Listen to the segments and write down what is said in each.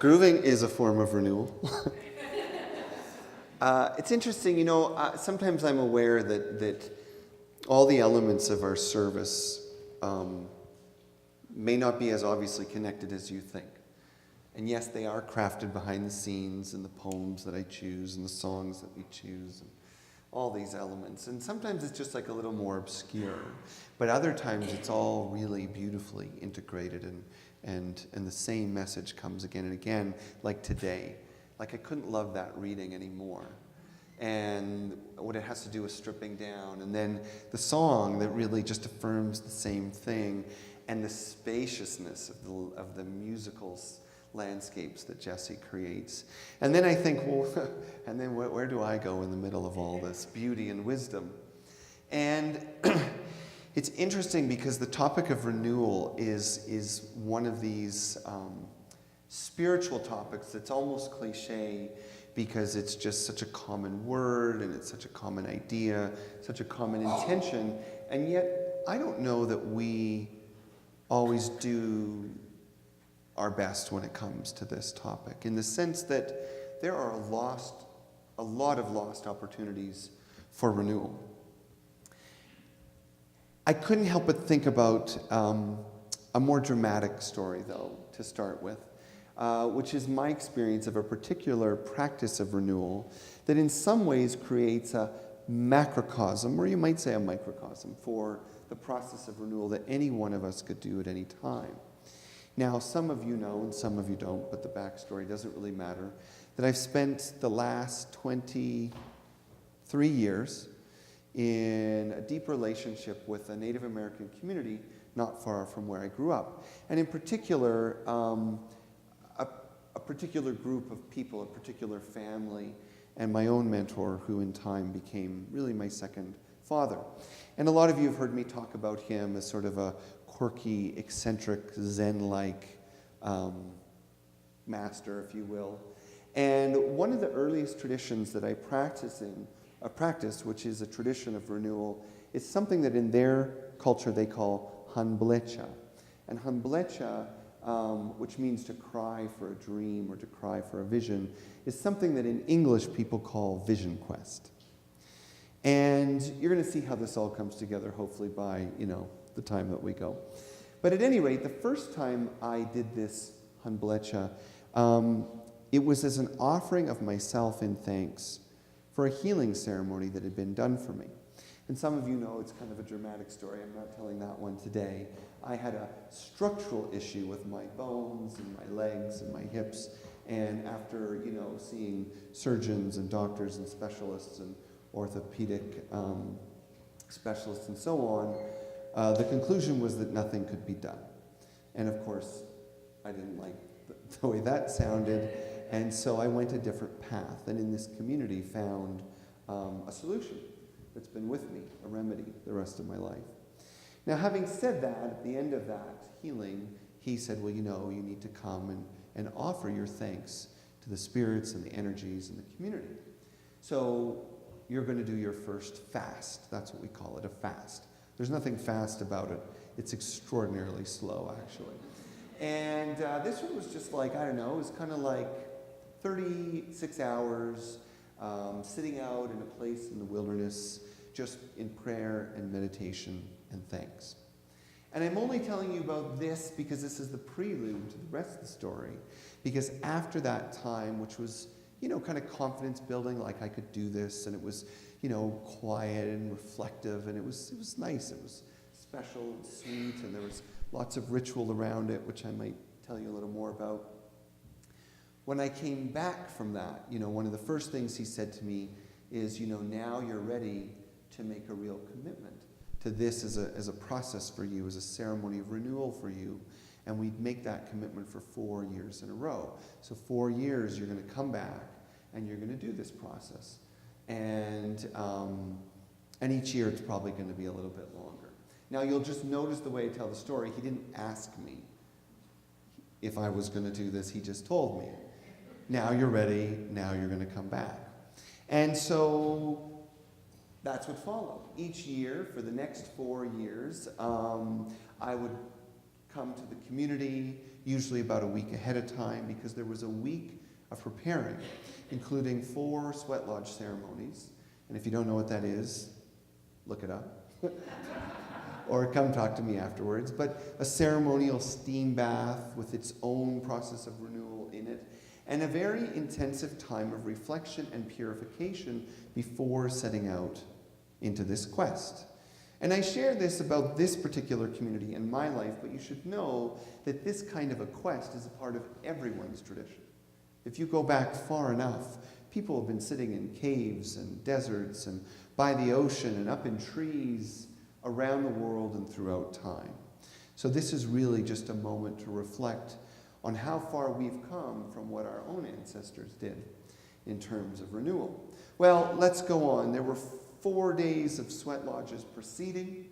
Grooving is a form of renewal. It's interesting, sometimes I'm aware that all the elements of our service may not be as obviously connected as you think. And yes, they are crafted behind the scenes in the poems that I choose and the songs that we choose and all these elements. And sometimes it's just like a little more obscure. But other times it's all really beautifully integrated and the same message comes again and again, like today. Like I couldn't love that reading anymore. And what it has to do with stripping down. And then the song that really just affirms the same thing. And the spaciousness of the musical landscapes that Jesse creates. And then I think, well, and then where do I go in the middle of all this beauty and wisdom? And it's interesting because the topic of renewal is one of these spiritual topics that's almost cliche because it's just such a common word and it's such a common idea, such a common intention, and yet I don't know that we always do our best when it comes to this topic, in the sense that there are a lot of lost opportunities for renewal. I couldn't help but think about a more dramatic story, though, to start with, which is my experience of a particular practice of renewal that in some ways creates a macrocosm, or you might say a microcosm, for the process of renewal that any one of us could do at any time. Now, some of you know and some of you don't, but the backstory doesn't really matter, that I've spent the last 23 years in a deep relationship with a Native American community not far from where I grew up. And in particular, a particular group of people, a particular family, and my own mentor, who in time became really my second father. And a lot of you have heard me talk about him as sort of a quirky, eccentric, Zen-like master, if you will. And one of the earliest traditions that I practice, which is a tradition of renewal, is something that in their culture they call hanblecha. And hanblecha, which means to cry for a dream or to cry for a vision, is something that in English people call vision quest. And you're going to see how this all comes together, hopefully by, the time that we go. But at any rate, the first time I did this hanblecha, it was as an offering of myself in thanks for a healing ceremony that had been done for me. And some of you know it's kind of a dramatic story. I'm not telling that one today. I had a structural issue with my bones and my legs and my hips. And after, seeing surgeons and doctors and specialists and orthopedic specialists and so on, the conclusion was that nothing could be done. And of course, I didn't like the way that sounded, and so I went a different path, and in this community found a solution that's been with me, a remedy, the rest of my life. Now, having said that, at the end of that healing, he said, well, you need to come and offer your thanks to the spirits and the energies in the community. So you're going to do your first fast. That's what we call it, a fast. There's nothing fast about it. It's extraordinarily slow, actually. And this one was just like, I don't know, it was kind of like 36 hours sitting out in a place in the wilderness, just in prayer and meditation and thanks. And I'm only telling you about this because this is the prelude to the rest of the story. Because after that time, which was, kind of confidence building, like I could do this, and it was, quiet and reflective, and it was nice. It was special and sweet, and there was lots of ritual around it, which I might tell you a little more about. When I came back from that, one of the first things he said to me is, now you're ready to make a real commitment to this as a process for you, as a ceremony of renewal for you. And we'd make that commitment for 4 years in a row. So 4 years, you're going to come back and you're going to do this process. And each year it's probably going to be a little bit longer. Now you'll just notice the way I tell the story, he didn't ask me if I was going to do this, he just told me. Now you're ready, now you're going to come back. And so that's what followed. Each year, for the next 4 years, I would come to the community, usually about a week ahead of time, because there was a week of preparing, including 4 sweat lodge ceremonies. And if you don't know what that is, look it up. Or come talk to me afterwards. But a ceremonial steam bath with its own process of renewal in it, and a very intensive time of reflection and purification before setting out into this quest. And I share this about this particular community in my life, but you should know that this kind of a quest is a part of everyone's tradition. If you go back far enough, people have been sitting in caves and deserts and by the ocean and up in trees around the world and throughout time. So this is really just a moment to reflect on how far we've come from what our own ancestors did in terms of renewal. Well, let's go on. There were 4 days of sweat lodges preceding,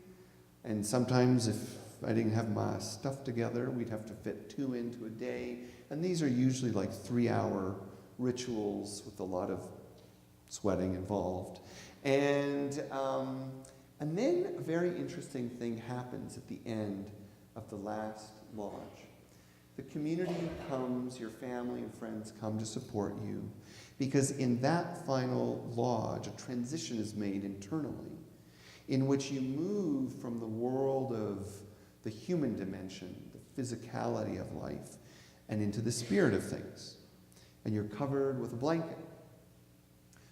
and sometimes if I didn't have my stuff together, we'd have to fit 2 into a day, and these are usually like 3-hour rituals with a lot of sweating involved. And then a very interesting thing happens at the end of the last lodge. The community comes, your family and friends come to support you, because in that final lodge, a transition is made internally in which you move from the world of the human dimension, the physicality of life, and into the spirit of things. And you're covered with a blanket,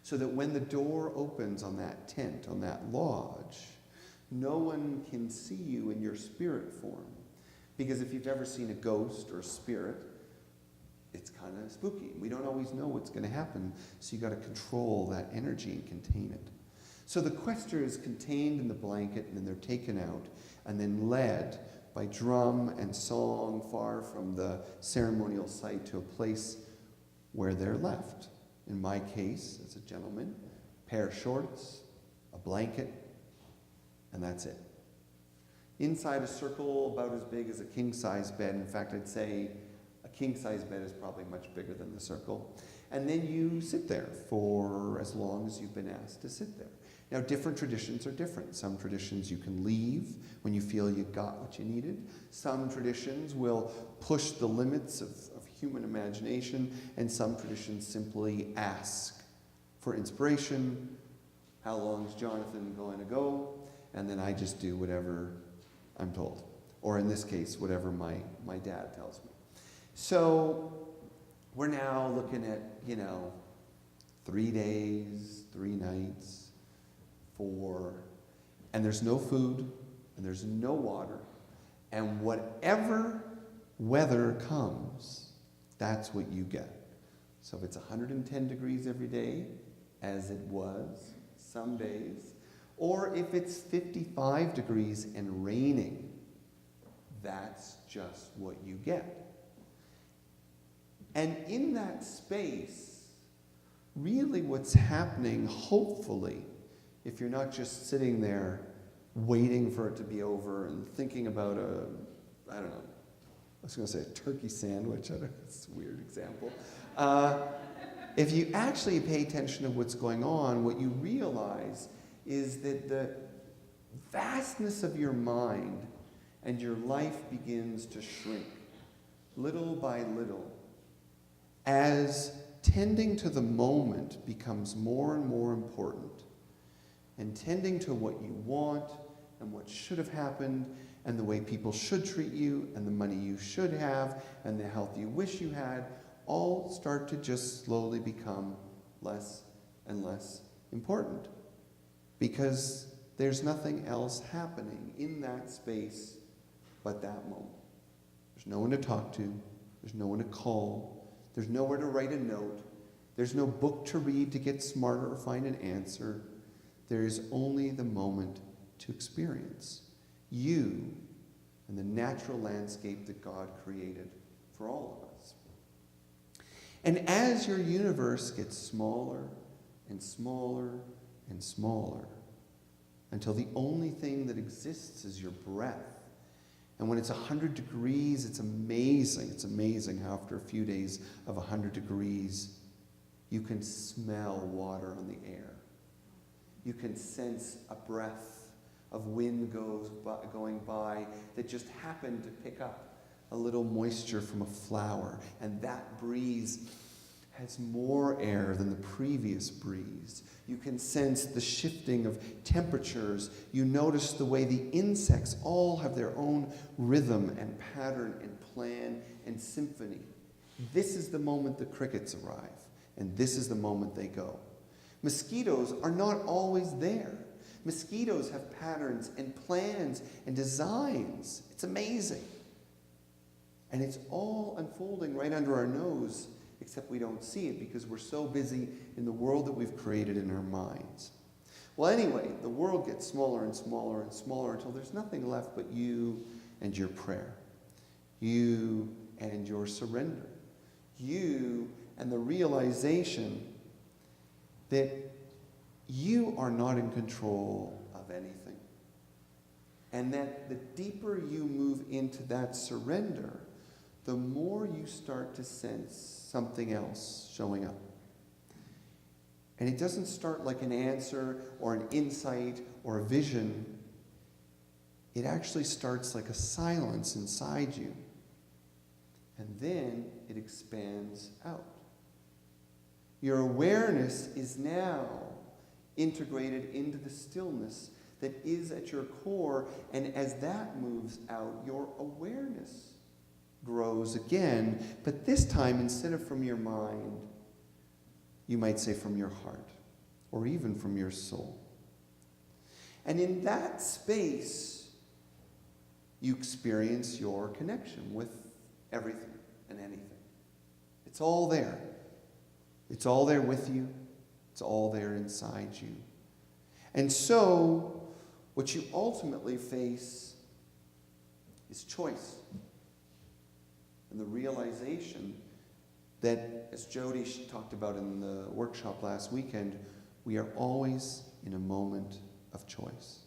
so that when the door opens on that tent, on that lodge, no one can see you in your spirit form. Because if you've ever seen a ghost or a spirit, it's kind of spooky. We don't always know what's going to happen, so you got to control that energy and contain it. So the quester is contained in the blanket, and then they're taken out and then led by drum and song far from the ceremonial site to a place where they're left. In my case, as a gentleman, a pair of shorts, a blanket, and that's it. Inside a circle about as big as a king-size bed. In fact, I'd say a king-size bed is probably much bigger than the circle. And then you sit there for as long as you've been asked to sit there. Now, different traditions are different. Some traditions you can leave when you feel you got what you needed. Some traditions will push the limits of human imagination, and some traditions simply ask for inspiration. How long is Jonathan going to go? And then I just do whatever I'm told. Or in this case, whatever my dad tells me. So we're now looking at, 3 days, 3 nights, 4, and there's no food, and there's no water, and whatever weather comes, that's what you get. So if it's 110 degrees every day, as it was some days, or if it's 55 degrees and raining, that's just what you get. And in that space, really what's happening, hopefully, if you're not just sitting there waiting for it to be over and thinking about I was going to say a turkey sandwich. It's a weird example. If you actually pay attention to what's going on, what you realize is that the vastness of your mind and your life begins to shrink, little by little, as tending to the moment becomes more and more important, and tending to what you want and what should have happened, and the way people should treat you, and the money you should have, and the health you wish you had, all start to just slowly become less and less important. Because there's nothing else happening in that space but that moment. There's no one to talk to. There's no one to call. There's nowhere to write a note. There's no book to read to get smarter or find an answer. There is only the moment to experience you and the natural landscape that God created for all of us. And as your universe gets smaller and smaller and smaller, until the only thing that exists is your breath. And when it's 100 degrees, it's amazing. It's amazing how after a few days of 100 degrees, you can smell water on the air. You can sense a breath of wind going by that just happened to pick up a little moisture from a flower, and that breeze has more air than the previous breeze. You can sense the shifting of temperatures. You notice the way the insects all have their own rhythm and pattern and plan and symphony. This is the moment the crickets arrive, and this is the moment they go. Mosquitoes are not always there. Mosquitoes have patterns and plans and designs. It's amazing. And it's all unfolding right under our nose, except we don't see it because we're so busy in the world that we've created in our minds. Well, anyway, the world gets smaller and smaller and smaller until there's nothing left but you and your prayer. You and your surrender. You and the realization that you are not in control of anything. And that the deeper you move into that surrender, the more you start to sense something else showing up. And it doesn't start like an answer or an insight or a vision. It actually starts like a silence inside you. And then it expands out. Your awareness is now integrated into the stillness that is at your core, and as that moves out, your awareness grows again, but this time, instead of from your mind, you might say from your heart, or even from your soul. And in that space, you experience your connection with everything and anything. It's all there. It's all there with you. It's all there inside you. And so, what you ultimately face is choice. And the realization that, as Jody talked about in the workshop last weekend, we are always in a moment of choice.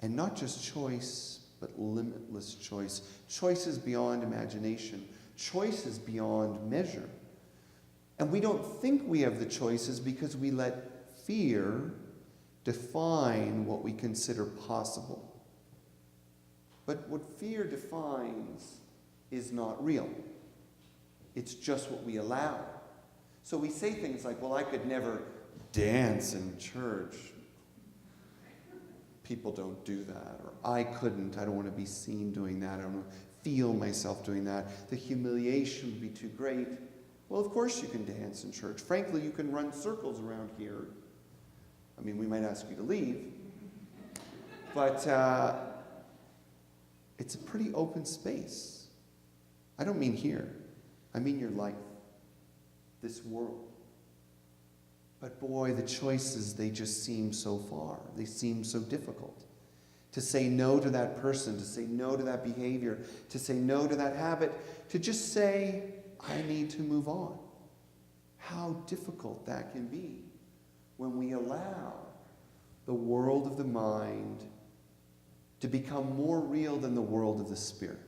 And not just choice, but limitless choice. Choices beyond imagination. Choices beyond measure. And we don't think we have the choices because we let fear define what we consider possible. But what fear defines is not real. It's just what we allow. So we say things like, well, I could never dance in church. People don't do that. Or I couldn't. I don't want to be seen doing that. I don't want to feel myself doing that. The humiliation would be too great. Well, of course you can dance in church. Frankly, you can run circles around here. I mean, we might ask you to leave. But it's a pretty open space. I don't mean here. I mean your life. This world. But boy, the choices, they just seem so far. They seem so difficult. To say no to that person, to say no to that behavior, to say no to that habit, to just say, I need to move on. How difficult that can be when we allow the world of the mind to become more real than the world of the spirit.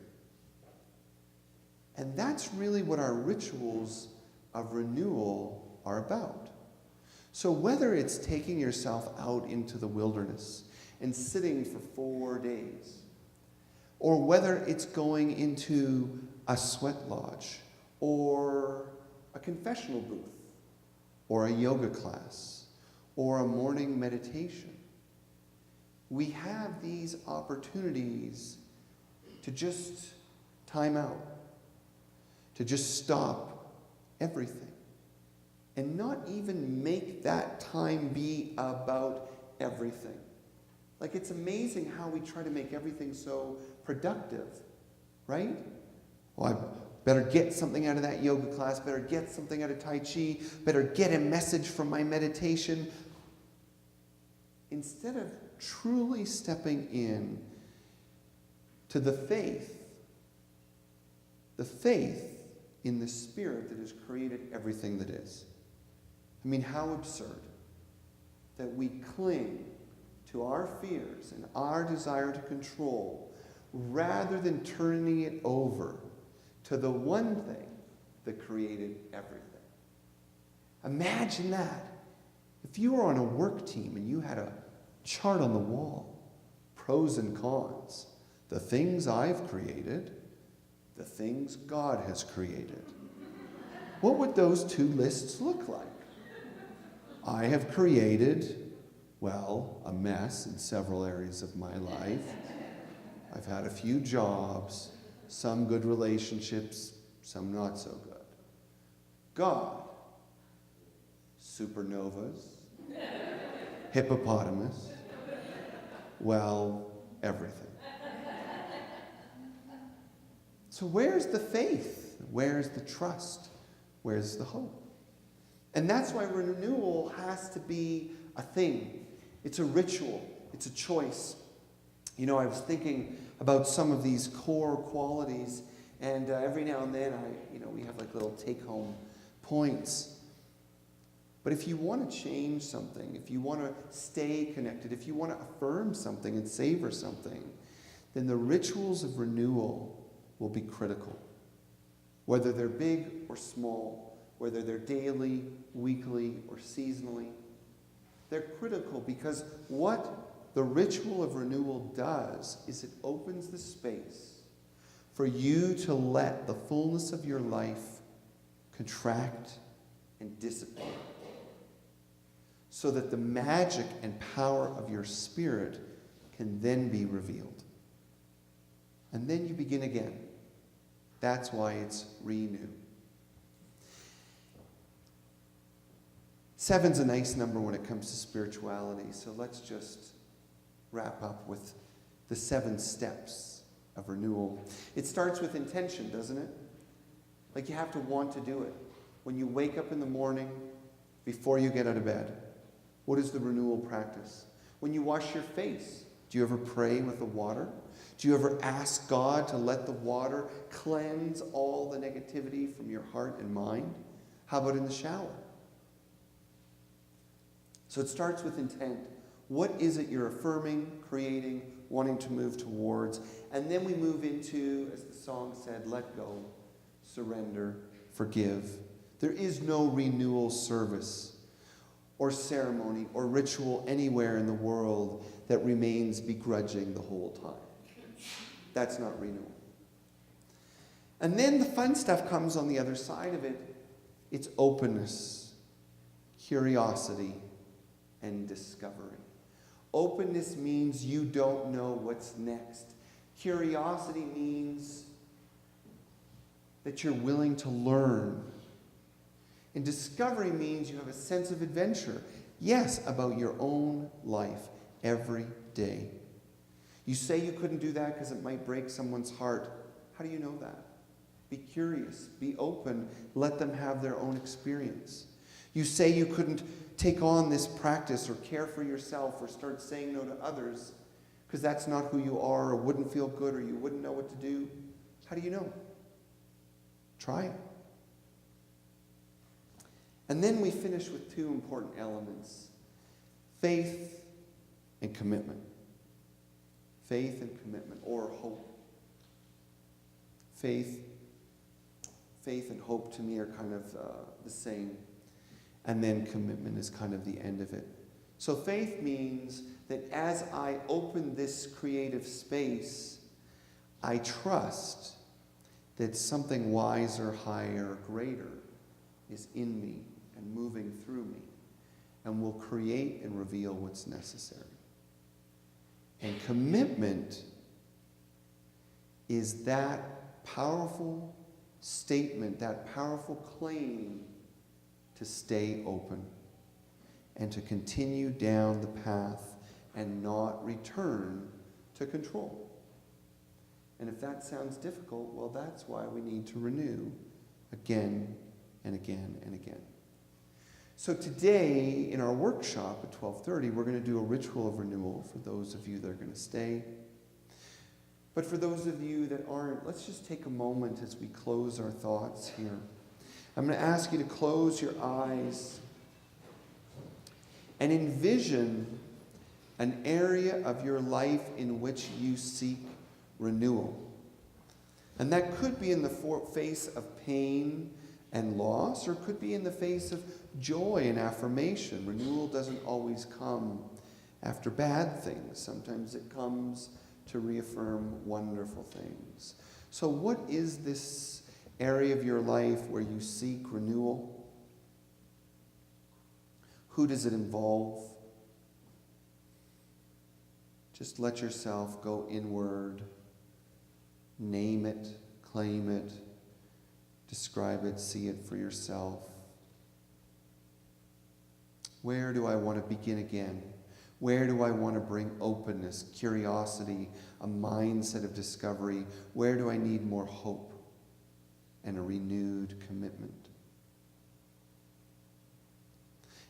And that's really what our rituals of renewal are about. So whether it's taking yourself out into the wilderness and sitting for 4 days, or whether it's going into a sweat lodge, or a confessional booth, or a yoga class, or a morning meditation, we have these opportunities to just time out, to just stop everything, and not even make that time be about everything. Like, it's amazing how we try to make everything so productive, right? Well, I better get something out of that yoga class, better get something out of Tai Chi, better get a message from my meditation. Instead of truly stepping in to the faith in the spirit that has created everything that is. I mean, how absurd that we cling to our fears and our desire to control rather than turning it over to the one thing that created everything. Imagine that. If you were on a work team and you had a chart on the wall, pros and cons, the things I've created, the things God has created. What would those two lists look like? I have created, well, a mess in several areas of my life. I've had a few jobs, some good relationships, some not so good. God, supernovas, hippopotamus, well, everything. So where's the faith? Where's the trust? Where's the hope? And that's why renewal has to be a thing. It's a ritual. It's a choice. You know, I was thinking about some of these core qualities, and every now and then we have like little take-home points. But if you want to change something, if you want to stay connected, if you want to affirm something and savor something, then the rituals of renewal will be critical. Whether they're big or small, whether they're daily, weekly, or seasonally, they're critical because what the ritual of renewal does is it opens the space for you to let the fullness of your life contract and dissipate so that the magic and power of your spirit can then be revealed. And then you begin again. That's why it's renew. 7's a nice number when it comes to spirituality, so let's just wrap up with the 7 steps of renewal. It starts with intention, doesn't it? Like you have to want to do it. When you wake up in the morning, before you get out of bed, what is the renewal practice? When you wash your face, do you ever pray with the water? Do you ever ask God to let the water cleanse all the negativity from your heart and mind? How about in the shower? So it starts with intent. What is it you're affirming, creating, wanting to move towards? And then we move into, as the song said, let go, surrender, forgive. There is no renewal service or ceremony or ritual anywhere in the world that remains begrudging the whole time. That's not renewal. And then the fun stuff comes on the other side of it. It's openness, curiosity, and discovery. Openness means you don't know what's next. Curiosity means that you're willing to learn. And discovery means you have a sense of adventure. Yes, about your own life every day. You say you couldn't do that because it might break someone's heart. How do you know that? Be curious, be open, let them have their own experience. You say you couldn't take on this practice or care for yourself or start saying no to others because that's not who you are or wouldn't feel good or you wouldn't know what to do. How do you know? Try it. And then we finish with 2 important elements: faith and commitment. Faith and commitment, or hope. Faith and hope to me are kind of the same. And then commitment is kind of the end of it. So faith means that as I open this creative space, I trust that something wiser, higher, greater is in me and moving through me and will create and reveal what's necessary. And commitment is that powerful statement, that powerful claim to stay open and to continue down the path and not return to control. And if that sounds difficult, well, that's why we need to renew again and again and again. So today, in our workshop at 12:30, we're going to do a ritual of renewal for those of you that are going to stay. But for those of you that aren't, let's just take a moment as we close our thoughts here. I'm going to ask you to close your eyes and envision an area of your life in which you seek renewal. And that could be in the face of pain and loss, or it could be in the face of joy and affirmation. Renewal doesn't always come after bad things. Sometimes it comes to reaffirm wonderful things. So what is this area of your life where you seek renewal? Who does it involve? Just let yourself go inward. Name it, claim it, describe it, see it for yourself. Where do I want to begin again? Where do I want to bring openness, curiosity, a mindset of discovery? Where do I need more hope and a renewed commitment?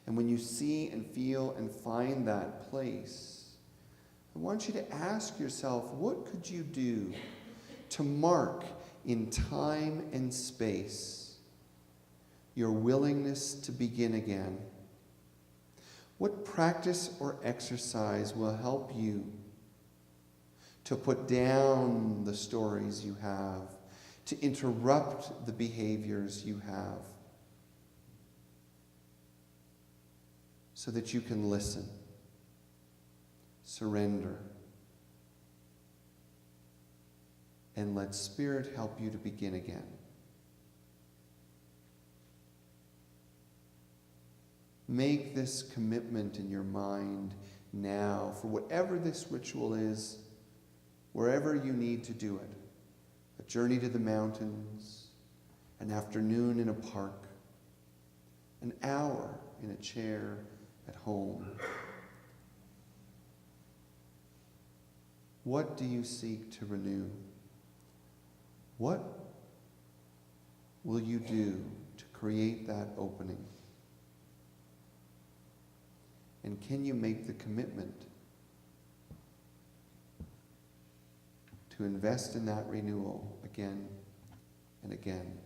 And when you see and feel and find that place, I want you to ask yourself, what could you do to mark in time and space your willingness to begin again? What practice or exercise will help you to put down the stories you have, to interrupt the behaviors you have, so that you can listen, surrender, and let Spirit help you to begin again? Make this commitment in your mind now for whatever this ritual is, wherever you need to do it. A journey to the mountains, an afternoon in a park, an hour in a chair at home. What do you seek to renew? What will you do to create that opening? And can you make the commitment to invest in that renewal again and again?